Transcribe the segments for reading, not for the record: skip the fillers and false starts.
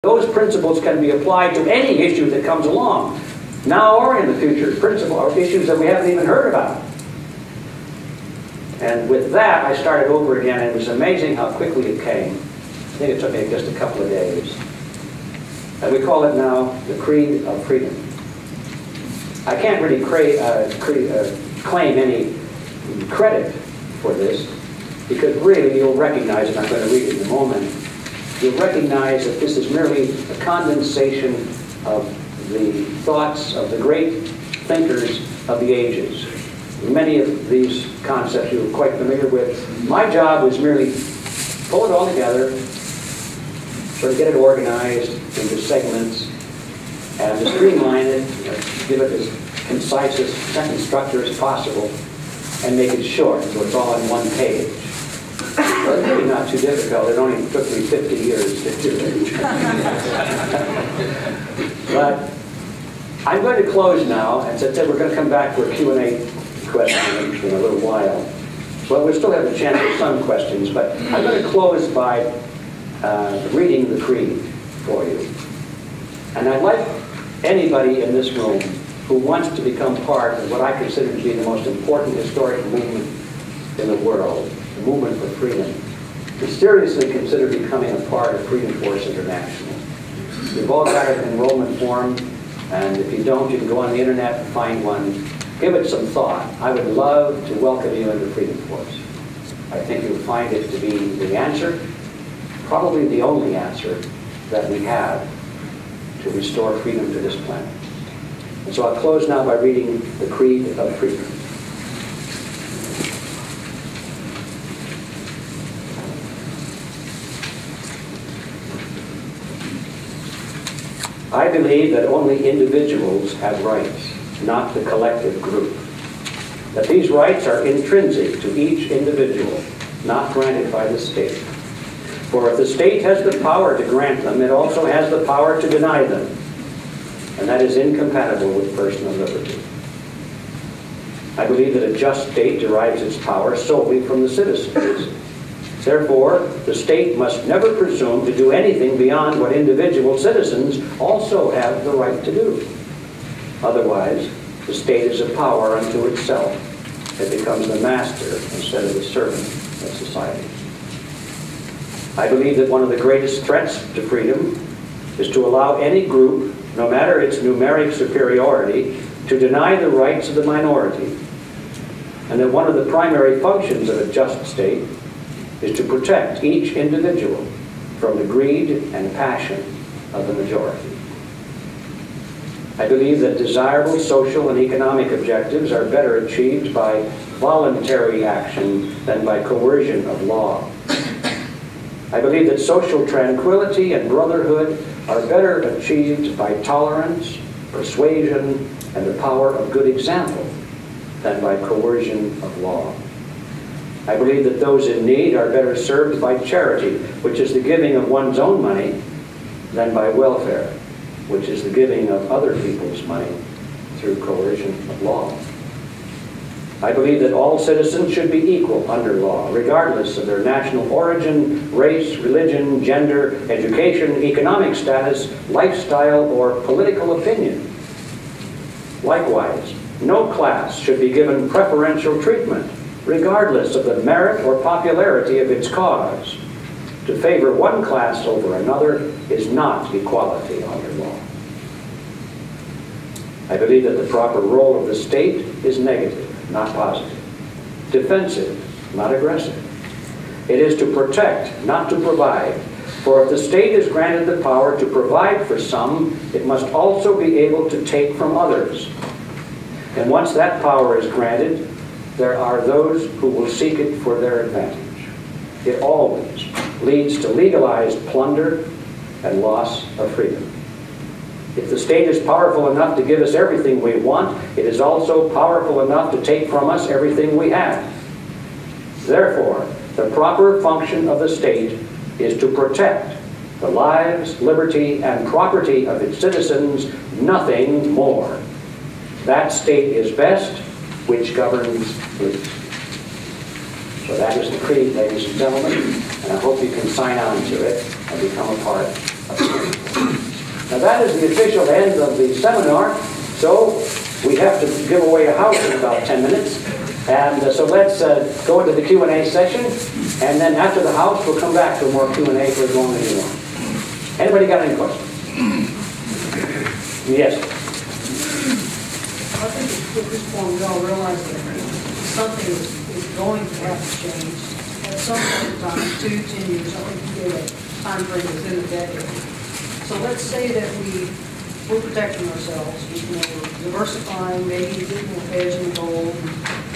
Those principles can be applied to any issue that comes along, now or in the future, or issues that we haven't even heard about. And with that, I started over again, and it was amazing how quickly it came. I think it took me just a couple of days. And we call it now the Creed of Freedom. I can't really claim any credit for this, because really you'll recognize it. I'm going to read it in a moment. You'll recognize that this is merely a condensation of the thoughts of the great thinkers of the ages. Many of these concepts you're quite familiar with. My job was merely pull it all together, sort of get it organized into segments, and to streamline it, give it as concise a sentence structure as possible, and make it short so it's all on one page. So it's really not too difficult. It only took me 50 years to do it. But I'm going to close now, and since we're going to come back for a Q&A question in a little while. Well, we still have a chance for some questions, but I'm going to close by reading the Creed for you. And I'd like anybody in this room who wants to become part of what I consider to be the most important historic movement in the world, the movement for freedom, to seriously consider becoming a part of Freedom Force International. We've all got an enrollment form, and if you don't, you can go on the internet and find one. Give it some thought. I would love to welcome you into Freedom Force. I think you'll find it to be the answer, probably the only answer that we have to restore freedom to this planet. And so I'll close now by reading the Creed of Freedom. I believe that only individuals have rights, not the collective group. That these rights are intrinsic to each individual, not granted by the state. For if the state has the power to grant them, it also has the power to deny them. And that is incompatible with personal liberty. I believe that a just state derives its power solely from the citizens. Therefore, the state must never presume to do anything beyond what individual citizens also have the right to do. Otherwise, the state is a power unto itself. It becomes the master instead of the servant of society. I believe that one of the greatest threats to freedom is to allow any group, no matter its numeric superiority, to deny the rights of the minority. And that one of the primary functions of a just state is to protect each individual from the greed and passion of the majority. I believe that desirable social and economic objectives are better achieved by voluntary action than by coercion of law. I believe that social tranquility and brotherhood are better achieved by tolerance, persuasion, and the power of good example than by coercion of law. I believe that those in need are better served by charity, which is the giving of one's own money, than by welfare, which is the giving of other people's money through coercion of law. I believe that all citizens should be equal under law, regardless of their national origin, race, religion, gender, education, economic status, lifestyle, or political opinion. Likewise, no class should be given preferential treatment, regardless of the merit or popularity of its cause. To favor one class over another is not equality under law. I believe that the proper role of the state is negative, not positive. Defensive, not aggressive. It is to protect, not to provide. For if the state is granted the power to provide for some, it must also be able to take from others. And once that power is granted, there are those who will seek it for their advantage. It always leads to legalized plunder and loss of freedom. If the state is powerful enough to give us everything we want, it is also powerful enough to take from us everything we have. Therefore, the proper function of the state is to protect the lives, liberty, and property of its citizens, nothing more. That state is best, which governs least. So that is the creed, ladies and gentlemen, and I hope you can sign on to it and become a part of it. Now that is the official end of the seminar, so we have to give away a house in about 10 minutes. And so let's go into the Q&A session, and then after the house, we'll come back for more Q&A for as long as you want. Anybody got any questions? Yes? I think at this point we all realize that something is going to have to change at some point in time, 2, 10 years. I think you gave a time frame within a decade. So let's say that we're protecting ourselves, we're diversifying, maybe getting more hedging gold,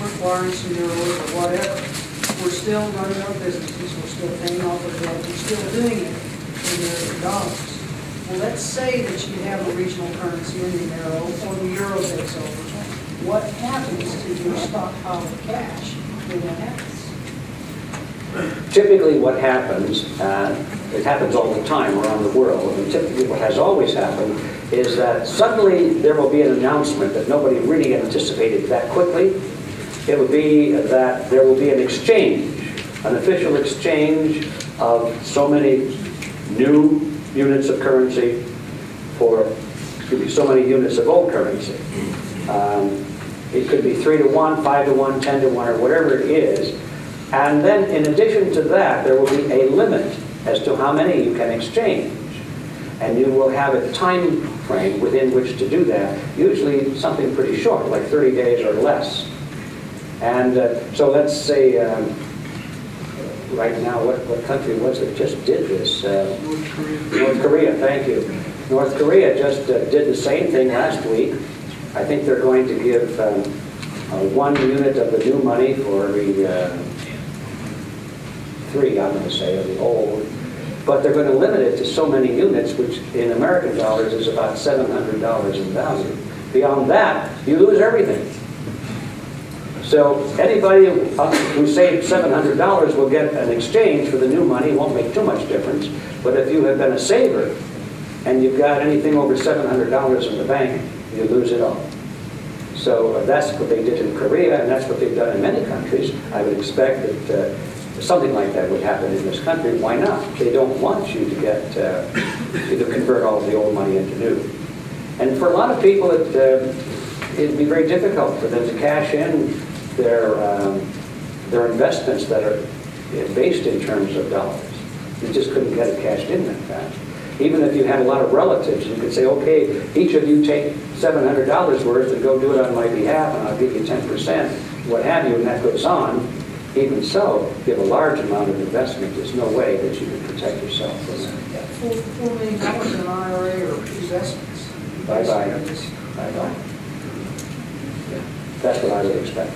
we're acquiring some euros or whatever. We're still running our businesses, we're still paying off our debt, we're still doing it in American dollars. Well, let's say that you have a regional currency in the euro or the euro takes over. What happens to your stockpile of cash when that happens? Typically what happens, it happens all the time around the world, and typically what has always happened is that suddenly there will be an announcement that nobody really anticipated that quickly. It would be that there will be an exchange, an official exchange of so many new units of currency for, so many units of old currency. It could be 3 to 1, 5 to 1, 10 to 1, or whatever it is. And then in addition to that, there will be a limit as to how many you can exchange. And you will have a time frame within which to do that, usually something pretty short, like 30 days or less. And so let's say, right now, what country was it just did this? North Korea. North Korea, thank you. North Korea just did the same thing last week. I think they're going to give 1 unit of the new money for every 3, I'm going to say, of the old. But they're going to limit it to so many units, which in American dollars is about $700 in value. Beyond that, you lose everything. So anybody who saved $700 will get an exchange for the new money. It won't make too much difference. But if you have been a saver and you've got anything over $700 in the bank, you lose it all. So that's what they did in Korea, and that's what they've done in many countries. I would expect that something like that would happen in this country. Why not? They don't want you to get to convert all of the old money into new. And for a lot of people, it'd be very difficult for them to cash in their investments that are based in terms of dollars. You just couldn't get it cashed in that fast. Even if you had a lot of relatives, you could say, okay, each of you take $700 worth and go do it on my behalf, and I'll give you 10%, what have you, and that goes on. Even so, if you have a large amount of investment, there's no way that you can protect yourself from that. $4 million in an IRA or investments. Bye-bye. Bye-bye. Yeah, that's what I would expect.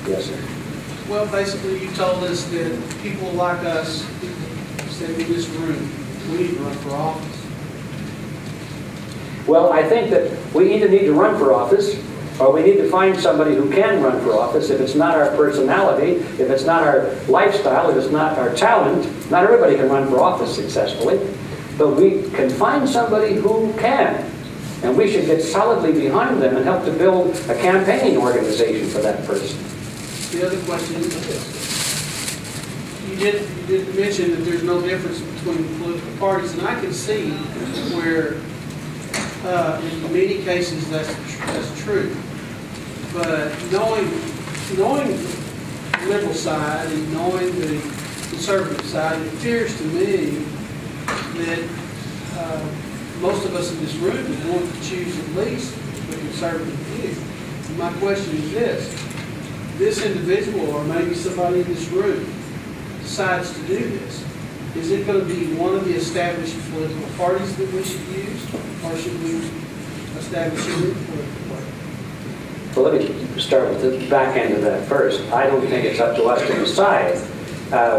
Yes, sir. Well, basically, you told us that people like us, sitting in this room, we need to run for office. Well, I think that we either need to run for office, or we need to find somebody who can run for office. If it's not our personality, if it's not our lifestyle, if it's not our talent, not everybody can run for office successfully, but we can find somebody who can. And we should get solidly behind them and help to build a campaigning organization for that person. The other question is this. You did mention that there's no difference between political parties, and I can see where in many cases that's true. But knowing the liberal side and knowing the conservative side, it appears to me that most of us in this room is going to choose at least the conservative view. And my question is this individual or maybe somebody in this room decides to do this, is it going to be one of the established political parties that we should use, or should we establish a new political party? Well, let me start with the back end of that first. I don't think it's up to us to decide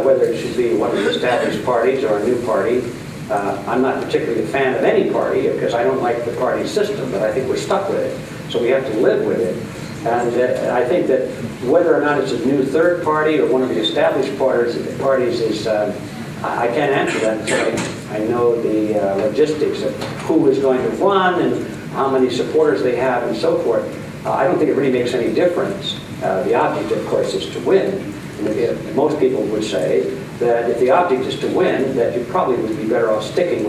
whether it should be one of the established parties or a new party. I'm not particularly a fan of any party because I don't like the party system, but I think we're stuck with it. So we have to live with it. And I think that whether or not it's a new third party or one of the established parties is, I can't answer that until I know the logistics of who is going to run and how many supporters they have and so forth. I don't think it really makes any difference. The object, of course, is to win. And most people would say that if the object is to win, that you probably would be better off sticking with